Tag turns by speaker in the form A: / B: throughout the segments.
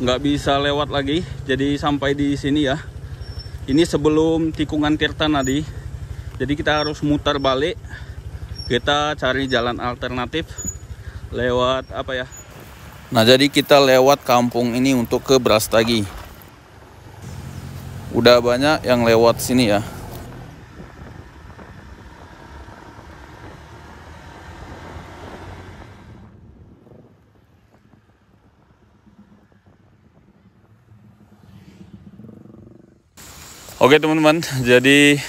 A: nggak bisa lewat lagi. Jadi sampai di sini ya. Ini sebelum tikungan Tirtanadi. Jadi kita harus mutar balik. Kita cari jalan alternatif lewat apa ya? Nah, jadi kita lewat kampung ini untuk ke Brastagi. Udah banyak yang lewat sini ya. Oke teman-teman, jadi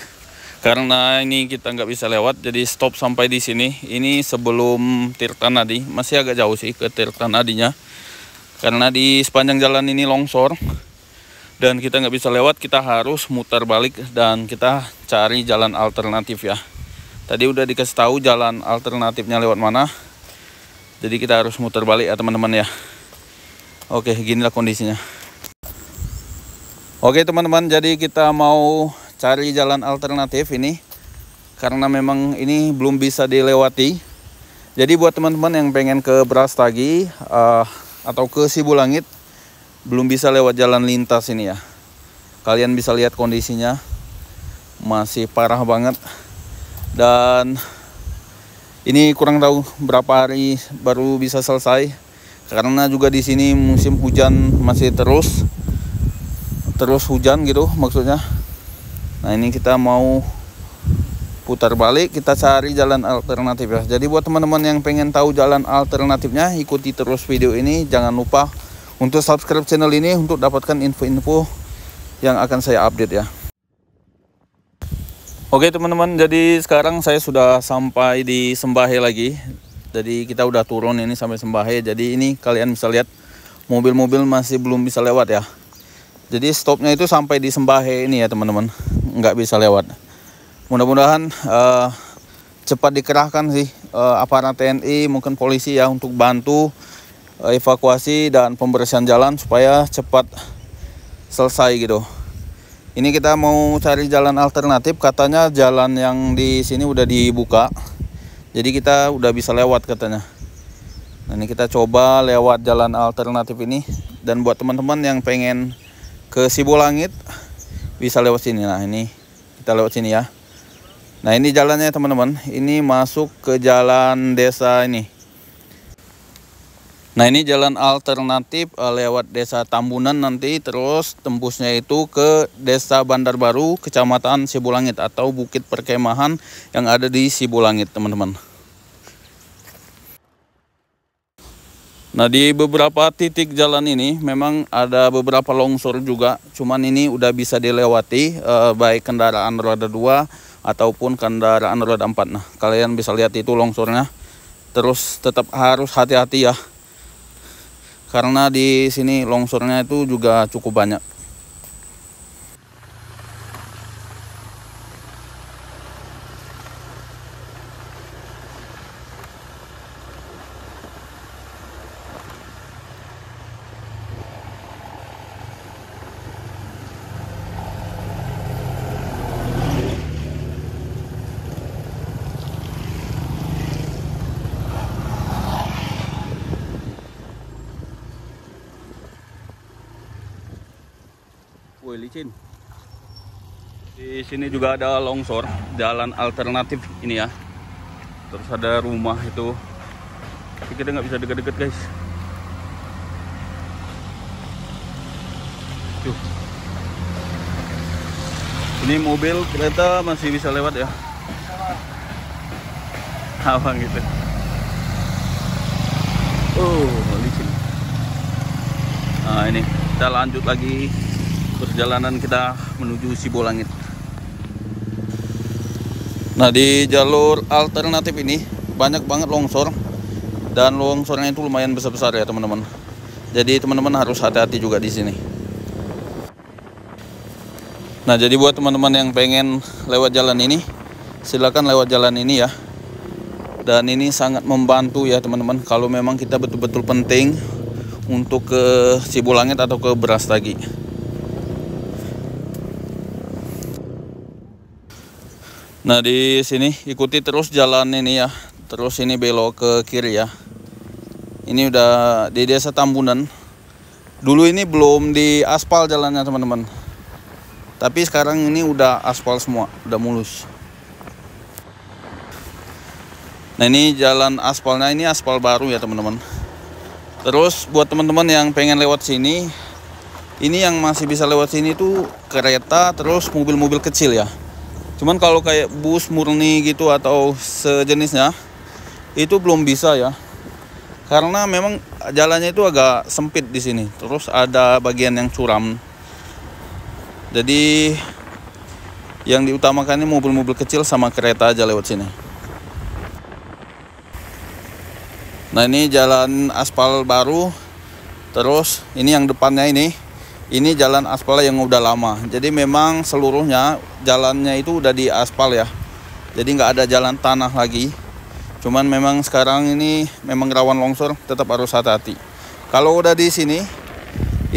A: karena ini kita nggak bisa lewat, jadi stop sampai di sini. Ini sebelum Tirtanadi, masih agak jauh sih ke Tirtanadinya. Karena di sepanjang jalan ini longsor dan kita nggak bisa lewat, kita harus mutar balik dan kita cari jalan alternatif ya. Tadi udah dikasih tahu jalan alternatifnya lewat mana, jadi kita harus mutar balik ya teman-teman ya. Oke, ginilah kondisinya. Oke teman-teman, jadi kita mau cari jalan alternatif ini karena memang ini belum bisa dilewati. Jadi buat teman-teman yang pengen ke Brastagi atau ke Sibulangit, belum bisa lewat jalan lintas ini ya. Kalian bisa lihat kondisinya masih parah banget. Dan ini kurang tahu berapa hari baru bisa selesai karena juga di sini musim hujan masih terus hujan gitu maksudnya. Nah, ini kita mau putar balik, kita cari jalan alternatif ya. Jadi buat teman-teman yang pengen tahu jalan alternatifnya, ikuti terus video ini. Jangan lupa untuk subscribe channel ini untuk dapatkan info-info yang akan saya update ya. Oke teman-teman, jadi sekarang saya sudah sampai di Sembahe lagi. Jadi kita udah turun ini sampai Sembahe. Jadi ini kalian bisa lihat mobil-mobil masih belum bisa lewat ya. Jadi stopnya itu sampai di Sembahe ini ya teman-teman, nggak bisa lewat. Mudah-mudahan cepat dikerahkan sih aparat TNI, mungkin polisi ya, untuk bantu evakuasi dan pembersihan jalan supaya cepat selesai gitu. Ini kita mau cari jalan alternatif, katanya jalan yang di sini udah dibuka, jadi kita udah bisa lewat katanya. Nah, ini kita coba lewat jalan alternatif ini. Dan buat teman-teman yang pengen ke Sibulangit bisa lewat sini. Nah, ini kita lewat sini ya. Nah, ini jalannya teman-teman. Ini masuk ke jalan desa ini. Nah, ini jalan alternatif lewat desa Tambunan nanti, terus tembusnya itu ke desa Bandar Baru, kecamatan Sibulangit atau Bukit Perkemahan yang ada di Sibulangit teman-teman. Nah, di beberapa titik jalan ini memang ada beberapa longsor juga. Cuman ini udah bisa dilewati baik kendaraan roda 2 ataupun kendaraan roda 4. Nah, kalian bisa lihat itu longsornya. Terus tetap harus hati-hati ya. Karena di sini longsornya itu juga cukup banyak. Woi, licin. Di sini juga ada longsor, jalan alternatif ini ya. Terus ada rumah itu. Tapi kita nggak bisa deket-deket guys. Tuh. Ini mobil, kereta masih bisa lewat ya. Apa gitu. Licin. Nah, ini kita lanjut lagi perjalanan kita menuju Sibulangit. Nah, di jalur alternatif ini banyak banget longsor, dan longsornya itu lumayan besar-besar ya teman-teman. Jadi teman-teman harus hati-hati juga di sini. Nah, jadi buat teman-teman yang pengen lewat jalan ini, silakan lewat jalan ini ya. Dan ini sangat membantu ya teman-teman kalau memang kita betul-betul penting untuk ke Sibulangit atau ke Brastagi. Nah, di sini ikuti terus jalan ini ya. Terus ini belok ke kiri ya. Ini udah di desa Tambunan. Dulu ini belum diaspal jalannya teman-teman, tapi sekarang ini udah aspal semua, udah mulus. Nah ini jalan aspalnya, ini aspal baru ya teman-teman. Terus buat teman-teman yang pengen lewat sini, ini yang masih bisa lewat sini tuh kereta, terus mobil-mobil kecil ya. Cuman kalau kayak bus murni gitu atau sejenisnya, itu belum bisa ya. Karena memang jalannya itu agak sempit di sini. Terus ada bagian yang curam. Jadi yang diutamakan ini mobil-mobil kecil sama kereta aja lewat sini. Nah ini jalan aspal baru. Terus ini yang depannya ini jalan aspal yang udah lama. Jadi memang seluruhnya jalannya itu udah diaspal ya. Jadi nggak ada jalan tanah lagi. Cuman memang sekarang ini memang rawan longsor, tetap harus hati-hati. Kalau udah di sini,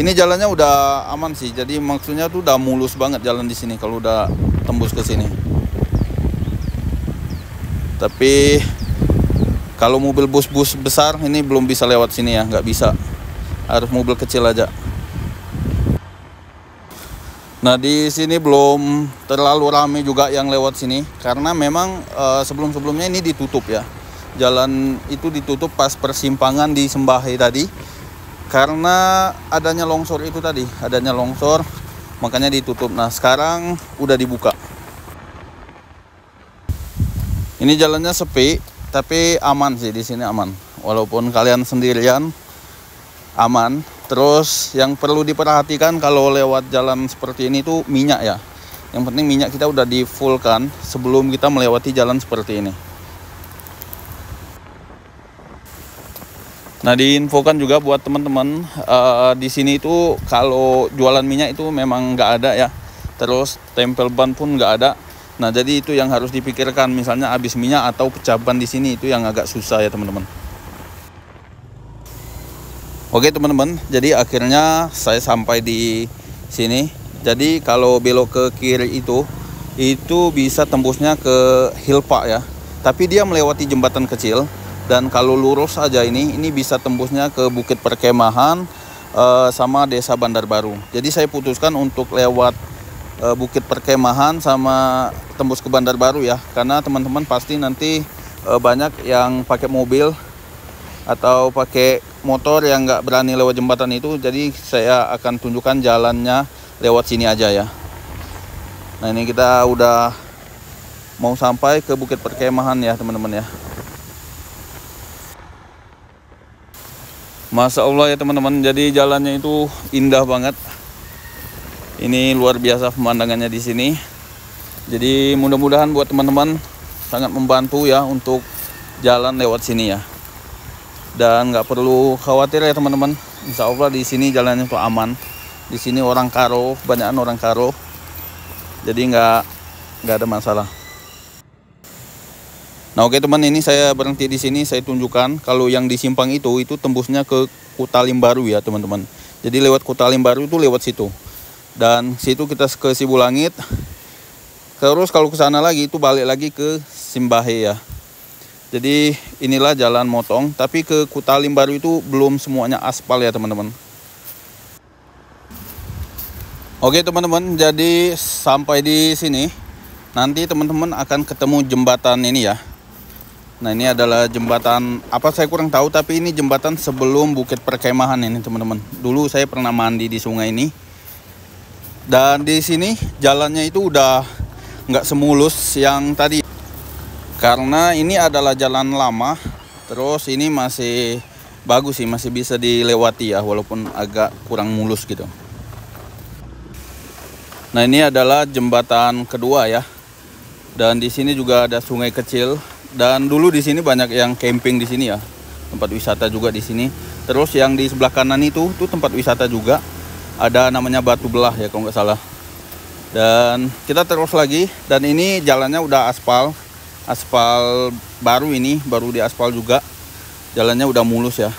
A: ini jalannya udah aman sih. Jadi maksudnya tuh udah mulus banget jalan di sini kalau udah tembus ke sini. Tapi kalau mobil bus-bus besar ini belum bisa lewat sini ya, nggak bisa. Harus mobil kecil aja. Nah di sini belum terlalu ramai juga yang lewat sini karena memang sebelum-sebelumnya ini ditutup ya. Jalan itu ditutup pas persimpangan di Sembahe tadi karena adanya longsor itu tadi, adanya longsor makanya ditutup. Nah sekarang udah dibuka. Ini jalannya sepi tapi aman sih, di sini aman. Walaupun kalian sendirian aman. Terus yang perlu diperhatikan kalau lewat jalan seperti ini tuh minyak ya. Yang penting minyak kita udah di fullkan sebelum kita melewati jalan seperti ini. Nah diinfokan juga buat teman-teman di sini itu kalau jualan minyak itu memang nggak ada ya. Terus tempel ban pun nggak ada. Nah jadi itu yang harus dipikirkan, misalnya habis minyak atau pecah ban di sini itu yang agak susah ya teman-teman. Oke teman-teman, jadi akhirnya saya sampai di sini. Jadi kalau belok ke kiri itu bisa tembusnya ke Hilpa ya. Tapi dia melewati jembatan kecil. Dan kalau lurus aja ini bisa tembusnya ke Bukit Perkemahan sama Desa Bandar Baru. Jadi saya putuskan untuk lewat Bukit Perkemahan sama tembus ke Bandar Baru ya. Karena teman-teman pasti nanti banyak yang pakai mobil atau pakai motor yang nggak berani lewat jembatan itu. Jadi saya akan tunjukkan jalannya lewat sini aja ya. Nah ini kita udah mau sampai ke Bukit Perkemahan ya teman-teman ya. Masya Allah ya teman-teman, jadi jalannya itu indah banget. Ini luar biasa pemandangannya di sini. Jadi mudah-mudahan buat teman-teman sangat membantu ya untuk jalan lewat sini ya. Dan nggak perlu khawatir ya teman-teman. Insya Allah di sini jalannya tuh aman. Di sini orang Karo, banyak orang Karo. Jadi nggak ada masalah. Nah oke teman, ini saya berhenti di sini, saya tunjukkan kalau yang di simpang itu tembusnya ke Kutalim Baru ya teman-teman. Jadi lewat Kutalim Baru itu lewat situ. Dan situ kita ke Sibulangit. Terus kalau ke sana lagi itu balik lagi ke Sembahe ya. Jadi inilah jalan motong, tapi ke Kutalim Baru itu belum semuanya aspal ya teman-teman. Oke teman-teman, jadi sampai di sini nanti teman-teman akan ketemu jembatan ini ya. Nah ini adalah jembatan, apa saya kurang tahu, tapi ini jembatan sebelum Bukit Perkemahan ini teman-teman. Dulu saya pernah mandi di sungai ini. Dan di sini jalannya itu udah nggak semulus yang tadi. Karena ini adalah jalan lama, terus ini masih bagus sih, masih bisa dilewati ya, walaupun agak kurang mulus gitu. Nah ini adalah jembatan kedua ya. Dan di sini juga ada sungai kecil. Dan dulu di sini banyak yang camping di sini ya, tempat wisata juga di sini. Terus yang di sebelah kanan itu tempat wisata juga, ada namanya Batu Belah ya kalau nggak salah. Dan kita terus lagi, dan ini jalannya udah aspal baru, ini baru diaspal juga, jalannya udah mulus ya.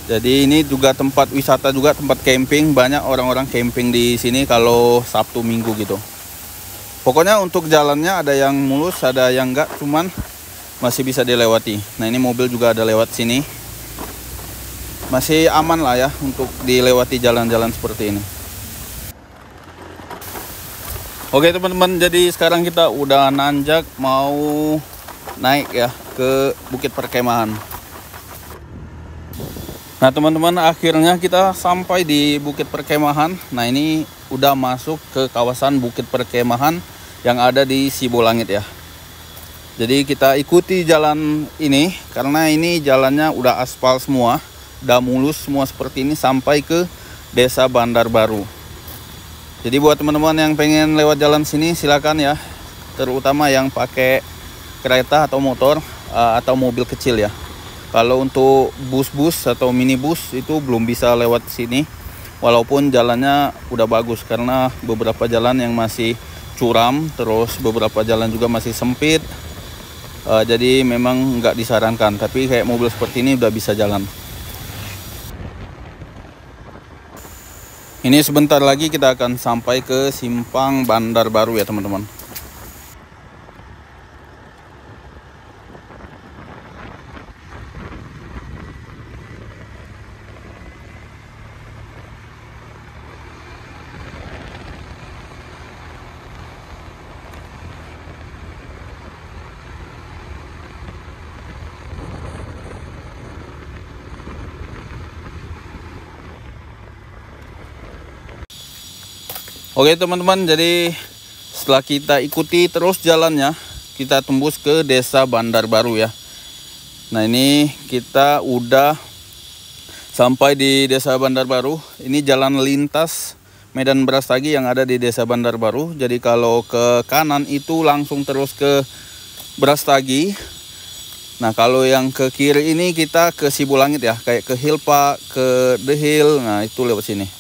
A: Jadi ini juga tempat wisata juga, tempat camping, banyak orang-orang camping di sini kalau Sabtu Minggu gitu. Pokoknya untuk jalannya ada yang mulus, ada yang enggak, cuman masih bisa dilewati. Nah ini mobil juga ada lewat sini. masih aman lah ya untuk dilewati jalan-jalan seperti ini. Oke teman-teman, jadi sekarang kita udah nanjak mau naik ya ke Bukit Perkemahan. Nah teman-teman, akhirnya kita sampai di Bukit Perkemahan. Nah ini udah masuk ke kawasan Bukit Perkemahan yang ada di Sibolangit ya. Jadi kita ikuti jalan ini karena ini jalannya udah aspal semua, udah mulus semua seperti ini sampai ke Desa Bandar Baru. Jadi buat teman-teman yang pengen lewat jalan sini silakan ya, terutama yang pakai kereta atau motor atau mobil kecil ya. Kalau untuk bus-bus atau minibus itu belum bisa lewat sini, walaupun jalannya udah bagus karena beberapa jalan yang masih curam, terus beberapa jalan juga masih sempit. Jadi memang nggak disarankan, tapi kayak mobil seperti ini udah bisa jalan. Ini sebentar lagi kita akan sampai ke Simpang Bandar Baru ya teman-teman. Oke teman-teman, jadi setelah kita ikuti terus jalannya, kita tembus ke Desa Bandar Baru ya. Nah ini kita udah sampai di Desa Bandar Baru. Ini jalan lintas Medan Brastagi yang ada di Desa Bandar Baru. Jadi kalau ke kanan itu langsung terus ke Brastagi. Nah kalau yang ke kiri ini kita ke Sibolangit ya, kayak ke Hilpa, ke The Hill. Nah itu lewat sini.